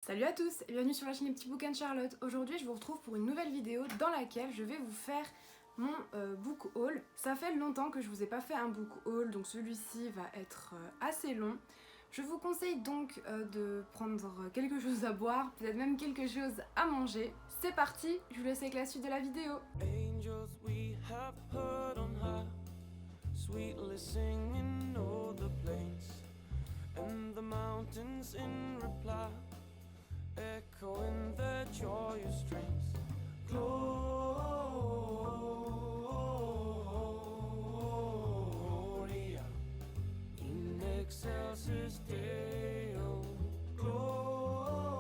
Salut à tous et bienvenue sur la chaîne Les Petits Bouquins de Charlotte. Aujourd'hui je vous retrouve pour une nouvelle vidéo dans laquelle je vais vous faire mon book haul. Ça fait longtemps que je vous ai pas fait un book haul, donc celui-ci va être assez long. Je vous conseille donc de prendre quelque chose à boire, peut-être même quelque chose à manger. C'est parti, je vous laisse avec la suite de la vidéo. Angels we have heard on high, sweetly singing o'er the plains, and the mountains in reply, echoing their joyous strains. Gloria in excelsis Deo.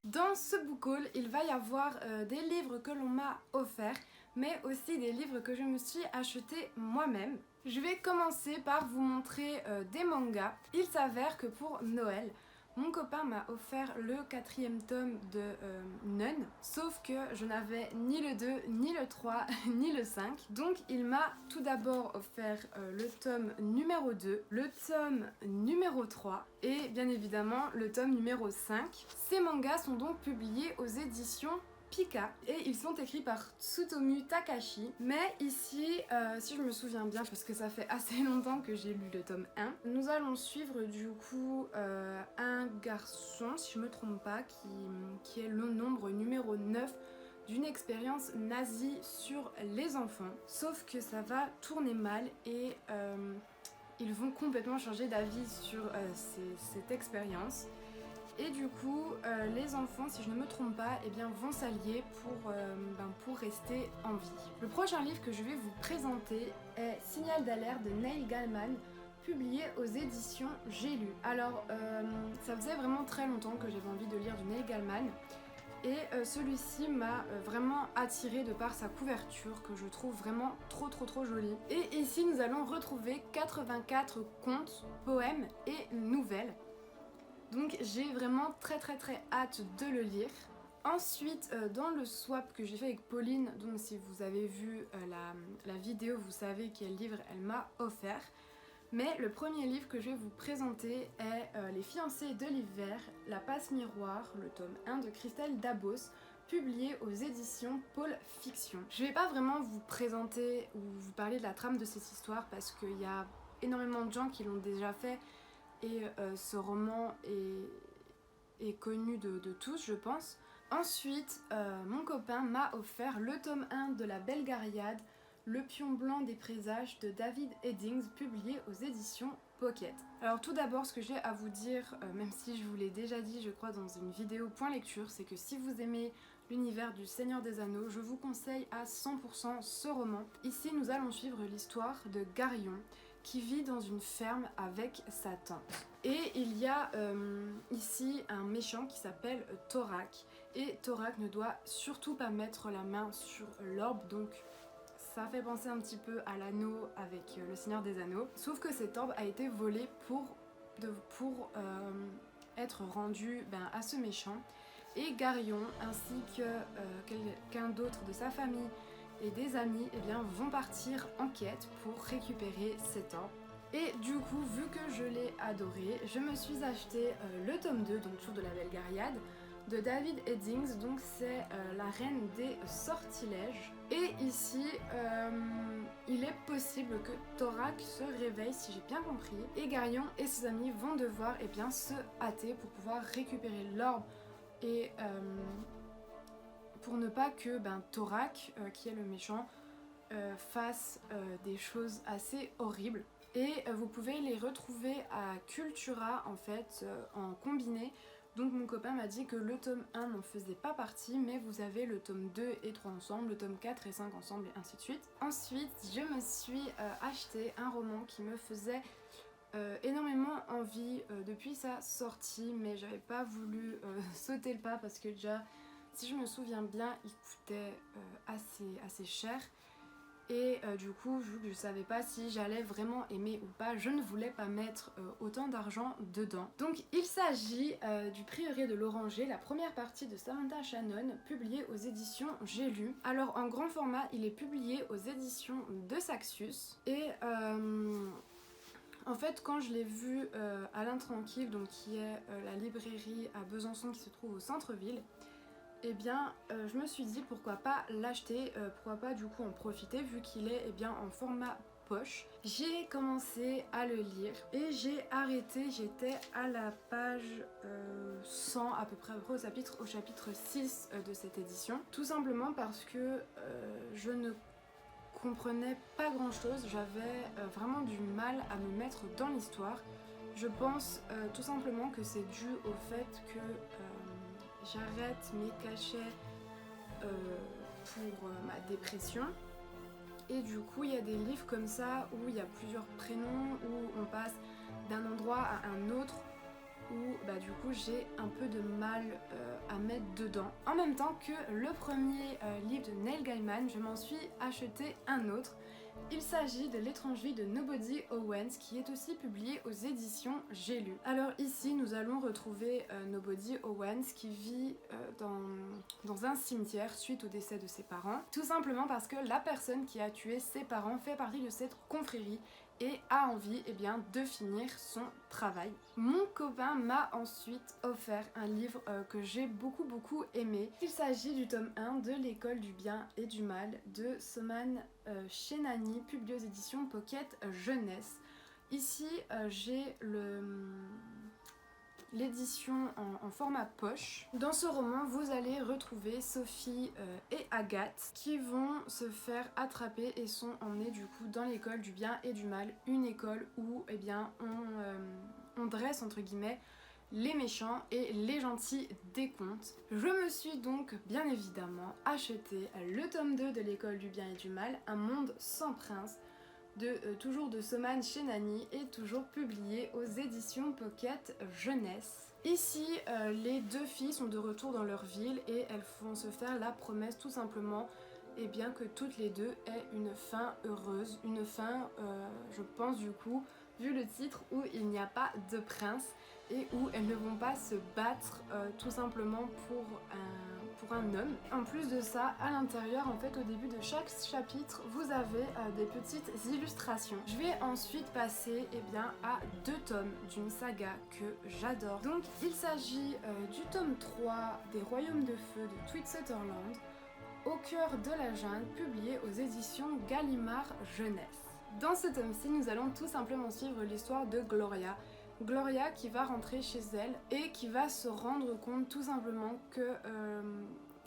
Dans ce book haul, il va y avoir des livres que l'on m'a offerts, mais aussi des livres que je me suis achetés moi-même. Je vais commencer par vous montrer des mangas. Il s'avère que pour Noël, mon copain m'a offert le 4e tome de Nun, sauf que je n'avais ni le 2, ni le 3, ni le 5. Donc il m'a tout d'abord offert le tome numéro 2, le tome numéro 3 et bien évidemment le tome numéro 5. Ces mangas sont donc publiés aux éditions Pika et ils sont écrits par Tsutomu Takashi, mais ici si je me souviens bien, parce que ça fait assez longtemps que j'ai lu le tome 1, nous allons suivre du coup un garçon, si je me trompe pas, qui est le nombre numéro 9 d'une expérience nazie sur les enfants, sauf que ça va tourner mal et ils vont complètement changer d'avis sur cette expérience. Et du coup, les enfants, si je ne me trompe pas, eh bien, vont s'allier pour rester en vie. Le prochain livre que je vais vous présenter est Signal d'alerte de Neil Gaiman, publié aux éditions J'ai lu. Alors, ça faisait vraiment très longtemps que j'avais envie de lire du Neil Gaiman. Et celui-ci m'a vraiment attirée de par sa couverture que je trouve vraiment trop jolie. Et ici nous allons retrouver 84 contes, poèmes et nouvelles. Donc j'ai vraiment très hâte de le lire. Ensuite, dans le swap que j'ai fait avec Pauline, donc si vous avez vu la vidéo, vous savez quel livre elle m'a offert. Mais le premier livre que je vais vous présenter est Les fiancés de l'hiver, la passe miroir, le tome 1 de Christelle Dabos, publié aux éditions Pôle Fiction. Je vais pas vraiment vous présenter ou vous parler de la trame de cette histoire parce qu'il y a énormément de gens qui l'ont déjà fait. Et ce roman est connu de tous, je pense. Ensuite, mon copain m'a offert le tome 1 de La Belgariade, Le pion blanc des présages de David Eddings, publié aux éditions Pocket. Alors tout d'abord, ce que j'ai à vous dire, même si je vous l'ai déjà dit, je crois, dans une vidéo point lecture, c'est que si vous aimez l'univers du Seigneur des Anneaux, je vous conseille à 100% ce roman. Ici, nous allons suivre l'histoire de Garion, qui vit dans une ferme avec sa tante. Et il y a ici un méchant qui s'appelle Thorak. Et Thorak ne doit surtout pas mettre la main sur l'orbe, donc ça fait penser un petit peu à l'anneau avec le Seigneur des Anneaux. Sauf que cet orbe a été volé pour être rendu à ce méchant. Et Garion ainsi que quelqu'un d'autre de sa famille et des amis vont partir en quête pour récupérer cet orbe. Et du coup, vu que je l'ai adoré, je me suis acheté le tome 2, donc toujours de La Belgariade, de David Eddings, donc c'est la reine des sortilèges. Et ici, il est possible que Thorak se réveille, si j'ai bien compris, et Garion et ses amis vont devoir se hâter pour pouvoir récupérer l'orbe et pour ne pas que Thorak, qui est le méchant, fasse des choses assez horribles. Et vous pouvez les retrouver à Cultura en fait, en combiné. Donc mon copain m'a dit que le tome 1 n'en faisait pas partie, mais vous avez le tome 2 et 3 ensemble, le tome 4 et 5 ensemble et ainsi de suite. Ensuite, je me suis acheté un roman qui me faisait énormément envie depuis sa sortie, mais j'avais pas voulu sauter le pas parce que déjà, si je me souviens bien, il coûtait assez cher. Et du coup, vu que je savais pas si j'allais vraiment aimer ou pas, je ne voulais pas mettre autant d'argent dedans. Donc il s'agit du Prieuré de l'Oranger, la première partie de Samantha Shannon, publiée aux éditions J'ai lu. Alors en grand format, il est publié aux éditions de Saxus. Et En fait, quand je l'ai vu à l'Intranquille, donc qui est la librairie à Besançon qui se trouve au centre-ville, eh bien je me suis dit pourquoi pas l'acheter, pourquoi pas du coup en profiter vu qu'il est eh bien, en format poche. J'ai commencé à le lire et j'ai arrêté, j'étais à la page 100 à peu près au chapitre 6 de cette édition. Tout simplement parce que je ne comprenais pas grand chose, j'avais vraiment du mal à me mettre dans l'histoire. Je pense tout simplement que c'est dû au fait que j'arrête mes cachets pour ma dépression. Et du coup, il y a des livres comme ça où il y a plusieurs prénoms, où on passe d'un endroit à un autre, où du coup j'ai un peu de mal à mettre dedans. En même temps que le premier livre de Neil Gaiman, je m'en suis acheté un autre. Il s'agit de L'étrange vie de Nobody Owens qui est aussi publié aux éditions J'ai lu. Alors ici nous allons retrouver Nobody Owens qui vit dans un cimetière suite au décès de ses parents. Tout simplement parce que la personne qui a tué ses parents fait partie de cette confrérie et a envie de finir son travail. Mon copain m'a ensuite offert un livre que j'ai beaucoup aimé. Il s'agit du tome 1 de L'école du bien et du mal de Soman Shenani, publié aux éditions Pocket Jeunesse. Ici j'ai l'édition en format poche. Dans ce roman, vous allez retrouver Sophie et Agathe qui vont se faire attraper et sont emmenés du coup dans l'école du bien et du mal, une école où on dresse entre guillemets les méchants et les gentils des contes. Je me suis donc bien évidemment acheté le tome 2 de l'école du bien et du mal, Un monde sans prince, toujours de Soman Shenani et toujours publié aux éditions Pocket Jeunesse. Ici, les deux filles sont de retour dans leur ville et elles vont se faire la promesse tout simplement que toutes les deux aient une fin heureuse, une fin, je pense du coup, vu le titre, où il n'y a pas de prince et où elles ne vont pas se battre tout simplement pour un homme. En plus de ça, à l'intérieur, en fait, au début de chaque chapitre, vous avez des petites illustrations. Je vais ensuite passer à 2 tomes d'une saga que j'adore. Donc, il s'agit du tome 3 des Royaumes de Feu de Tweed Sutherland, Au cœur de la jungle, publié aux éditions Gallimard Jeunesse. Dans ce tome-ci, nous allons tout simplement suivre l'histoire de Gloria. Gloria qui va rentrer chez elle et qui va se rendre compte tout simplement que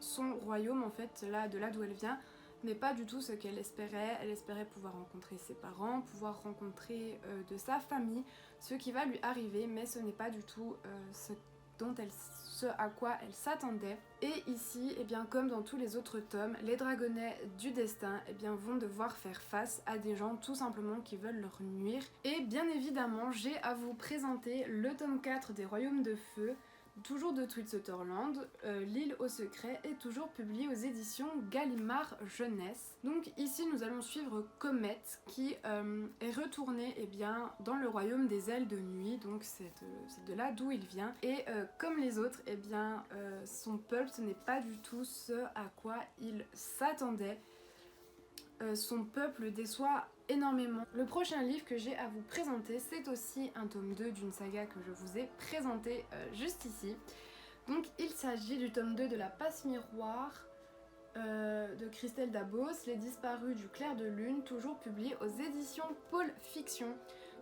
son royaume, en fait, de là d'où elle vient, n'est pas du tout ce qu'elle espérait. Elle espérait pouvoir rencontrer ses parents, pouvoir rencontrer de sa famille, ce qui va lui arriver, mais ce n'est pas du tout ce à quoi elle s'attendait. Et ici, comme dans tous les autres tomes, les dragonnets du destin vont devoir faire face à des gens tout simplement qui veulent leur nuire. Et bien évidemment, j'ai à vous présenter le tome 4 des Royaumes de Feu, toujours de Tweed Sutherland, L'île au secret, est toujours publié aux éditions Gallimard Jeunesse. Donc ici nous allons suivre Comet qui est retourné dans le royaume des ailes de nuit, donc c'est de là d'où il vient. Et comme les autres, son peuple, ce n'est pas du tout ce à quoi il s'attendait. Son peuple déçoit énormément. Le prochain livre que j'ai à vous présenter, c'est aussi un tome 2 d'une saga que je vous ai présentée juste ici. Donc il s'agit du tome 2 de La Passe Miroir de Christelle Dabos, Les Disparus du clair de lune, toujours publié aux éditions Pôle Fiction.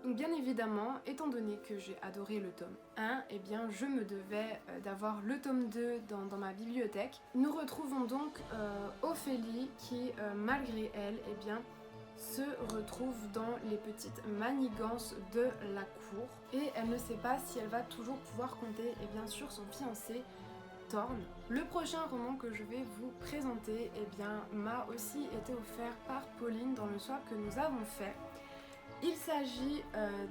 Donc bien évidemment, étant donné que j'ai adoré le tome 1, je me devais d'avoir le tome 2 dans ma bibliothèque. Nous retrouvons donc Ophélie qui, malgré elle, se retrouve dans les petites manigances de la cour. Et elle ne sait pas si elle va toujours pouvoir compter sur son fiancé Thorn. Le prochain roman que je vais vous présenter m'a aussi été offert par Pauline dans le swap que nous avons fait. Il s'agit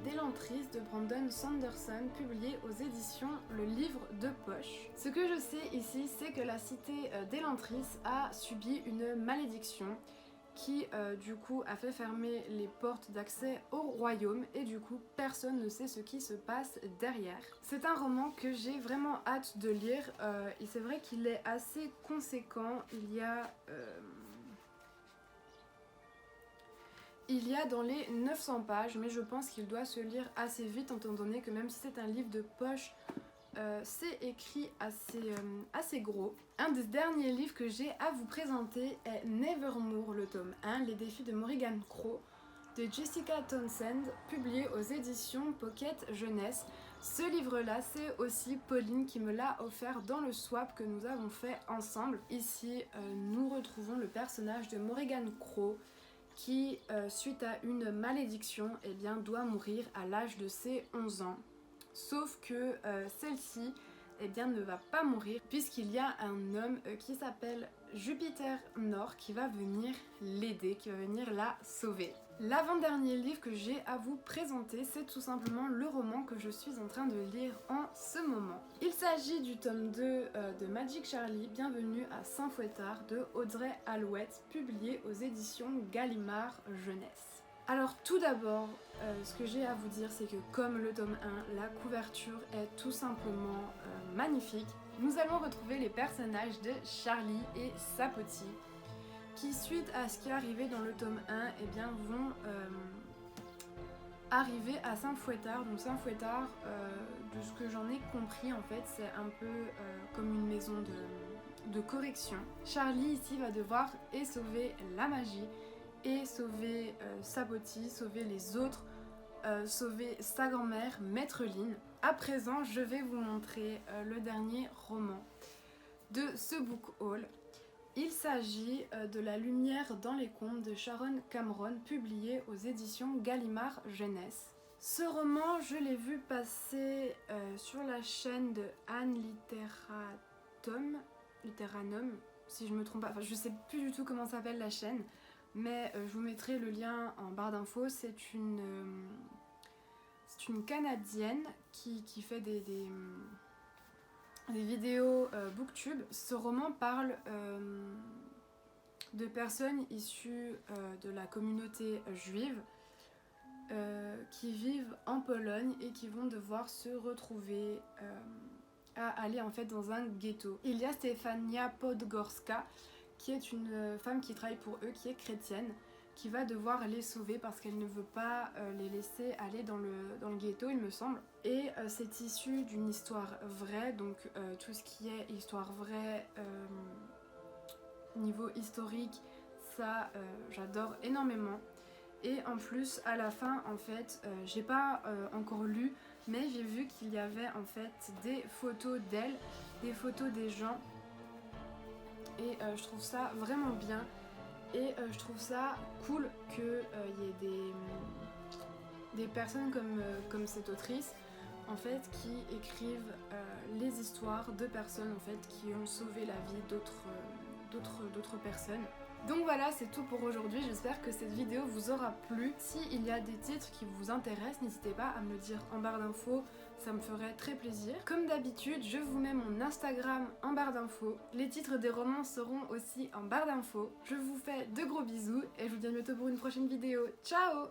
d'Elantris de Brandon Sanderson, publié aux éditions Le Livre de Poche. Ce que je sais ici, c'est que la cité d'Elantris a subi une malédiction qui du coup a fait fermer les portes d'accès au royaume et du coup personne ne sait ce qui se passe derrière. C'est un roman que j'ai vraiment hâte de lire et c'est vrai qu'il est assez conséquent. Il y a dans les 900 pages, mais je pense qu'il doit se lire assez vite étant donné que même si c'est un livre de poche, c'est écrit assez gros. Un des derniers livres que j'ai à vous présenter est Nevermore, le tome 1, Les défis de Morrigan Crow, de Jessica Townsend, publié aux éditions Pocket Jeunesse. Ce livre-là, c'est aussi Pauline qui me l'a offert dans le swap que nous avons fait ensemble. Ici, nous retrouvons le personnage de Morrigan Crow qui, suite à une malédiction, eh bien, doit mourir à l'âge de ses 11 ans. Sauf que celle-ci eh bien, ne va pas mourir puisqu'il y a un homme qui s'appelle Jupiter Nord qui va venir l'aider, qui va venir la sauver. L'avant-dernier livre que j'ai à vous présenter, c'est tout simplement le roman que je suis en train de lire en ce moment. Il s'agit du tome 2 de Magic Charlie, Bienvenue à Saint-Fouettard de Audrey Alouette, publié aux éditions Gallimard Jeunesse. Alors tout d'abord, ce que j'ai à vous dire, c'est que comme le tome 1, la couverture est tout simplement magnifique. Nous allons retrouver les personnages de Charlie et Sapoti, qui suite à ce qui est arrivé dans le tome 1, eh bien, vont arriver à Saint-Fouettard. Donc Saint-Fouettard, de ce que j'en ai compris en fait, c'est un peu comme une maison de correction. Charlie ici va devoir et sauver la magie, et sauver Sapoti, sauver les autres, sauver sa grand-mère, Maître Lynn. À présent, je vais vous montrer le dernier roman de ce book haul. Il s'agit de La lumière dans les contes de Sharon Cameron, publié aux éditions Gallimard Jeunesse. Ce roman, je l'ai vu passer sur la chaîne de Anne Litteranum, si je me trompe pas, enfin je sais plus du tout comment s'appelle la chaîne, mais je vous mettrai le lien en barre d'infos. C'est une Canadienne qui fait des vidéos booktube. Ce roman parle de personnes issues de la communauté juive qui vivent en Pologne et qui vont devoir se retrouver à aller en fait dans un ghetto. Il y a Stefania Podgorska qui est une femme qui travaille pour eux, qui est chrétienne, qui va devoir les sauver parce qu'elle ne veut pas les laisser aller dans le ghetto, il me semble. Et c'est issu d'une histoire vraie, donc tout ce qui est histoire vraie, niveau historique, ça j'adore énormément. Et en plus, à la fin, en fait, j'ai pas encore lu, mais j'ai vu qu'il y avait en fait des photos d'elle, des photos des gens. Et je trouve ça vraiment bien. Et je trouve ça cool qu'il y ait des personnes comme cette autrice en fait qui écrivent les histoires de personnes en fait qui ont sauvé la vie d'autres personnes. Donc voilà, c'est tout pour aujourd'hui, j'espère que cette vidéo vous aura plu. S'il y a des titres qui vous intéressent, n'hésitez pas à me le dire en barre d'infos, ça me ferait très plaisir. Comme d'habitude, je vous mets mon Instagram en barre d'infos. Les titres des romans seront aussi en barre d'infos. Je vous fais de gros bisous et je vous dis à bientôt pour une prochaine vidéo. Ciao!